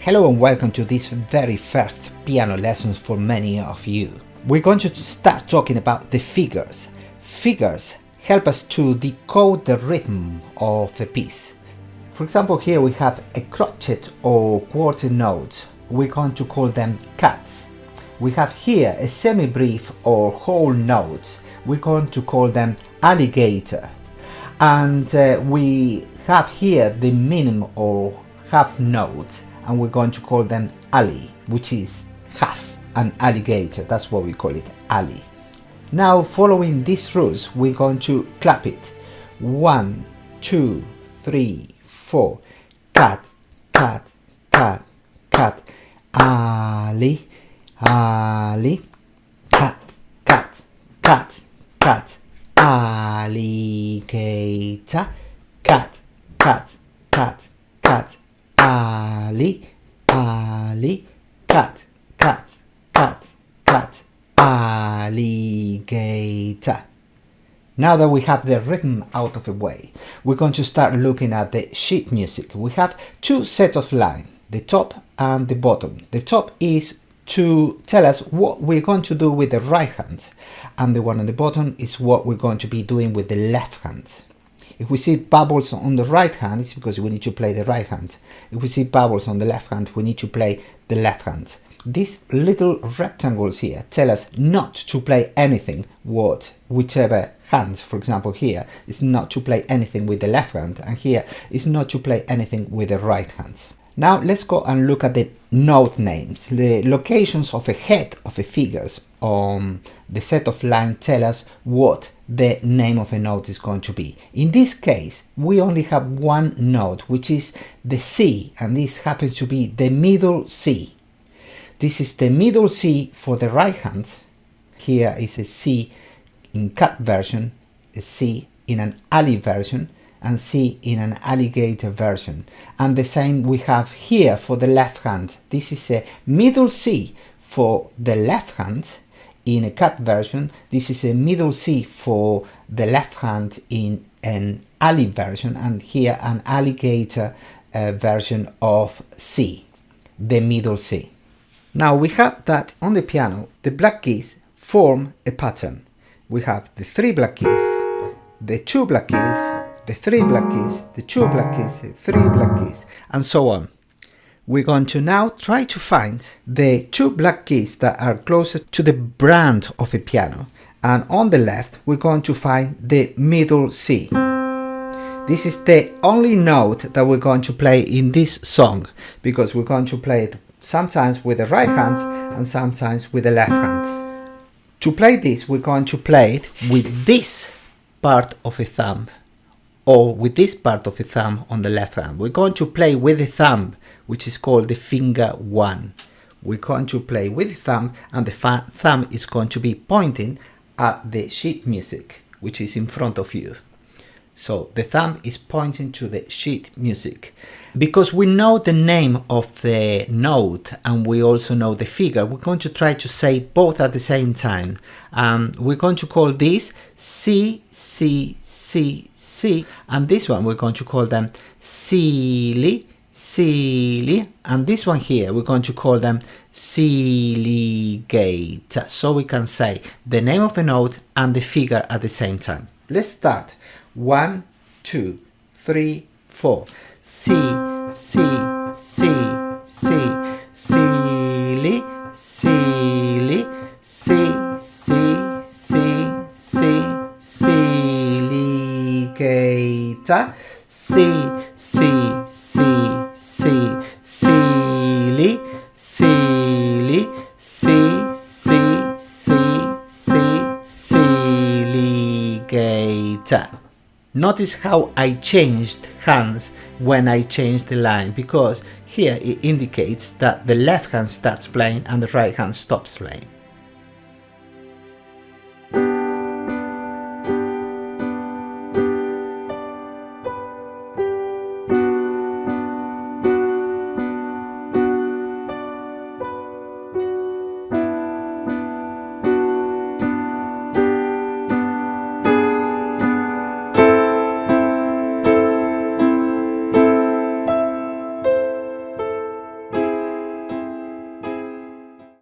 Hello and welcome to this very first piano lessons for many of you. We're going to start talking about the figures. Figures help us to decode the rhythm of a piece. For example, here we have a crotchet or quarter notes. We're going to call them cuts. We have here a semi-brief or whole notes. We're going to call them alligator. And we have here the minim or half notes, and we're going to call them alley, which is half an alligator. That's what we call it, alley. Now, following these rules, we're going to clap it. 1, 2, 3, 4. Cut, cut, cut, cut. Alley, alley. Cut, cut, cut, cut. Alligator. Cut, cut, cut, cut. Alley, alley, cut, cut, cut, cut, alligator. Now that we have the rhythm out of the way, we're going to start looking at the sheet music. We have two sets of lines, the top and the bottom. The top is to tell us what we're going to do with the right hand, and the one on the bottom is what we're going to be doing with the left hand. If we see bubbles on the right hand, it's because we need to play the right hand. If we see bubbles on the left hand, we need to play the left hand. These little rectangles here tell us not to play anything whichever hand. For example, here is not to play anything with the left hand, and here is not to play anything with the right hand. Now let's go and look at the note names. The locations of the head of the figures on the set of lines tell us what the name of a note is going to be. In this case, we only have one note, which is the C, and this happens to be the middle C. This is the middle C for the right hand. Here is a C in cut version, a C in an alley version, and C in an alligator version. And the same we have here for the left hand. This is a middle C for the left hand in a cut version. This is a middle C for the left hand in an alley version, and here an alligator version of C, the middle C. Now we have that on the piano, the black keys form a pattern. We have the 3 black keys, the 2 black keys, the 3 black keys, the 2 black keys, the 3 black keys, and so on. We're going to now try to find the 2 black keys that are closer to the brand of a piano. And on the left, we're going to find the middle C. This is the only note that we're going to play in this song, because we're going to play it sometimes with the right hand and sometimes with the left hand. To play this, we're going to play it with this part of a thumb, or with this part of the thumb on the left hand. We're going to play with the thumb, which is called the finger 1. We're going to play with the thumb, and the thumb is going to be pointing at the sheet music, which is in front of you. So the thumb is pointing to the sheet music. Because we know the name of the note and we also know the figure, we're going to try to say both at the same time. We're going to call this C, C, C, C, and this one we're going to call them silly, silly, and this one here we're going to call them silligator. So we can say the name of a note and the figure at the same time. Let's start. 1, 2, 3, 4. C, C, C, C, silly, silly, C, C, C, C, silligator, C, C, C, C, silly, silly, C, C, C, C, silligator. Notice how I changed hands when I changed the line, because here it indicates that the left hand starts playing and the right hand stops playing.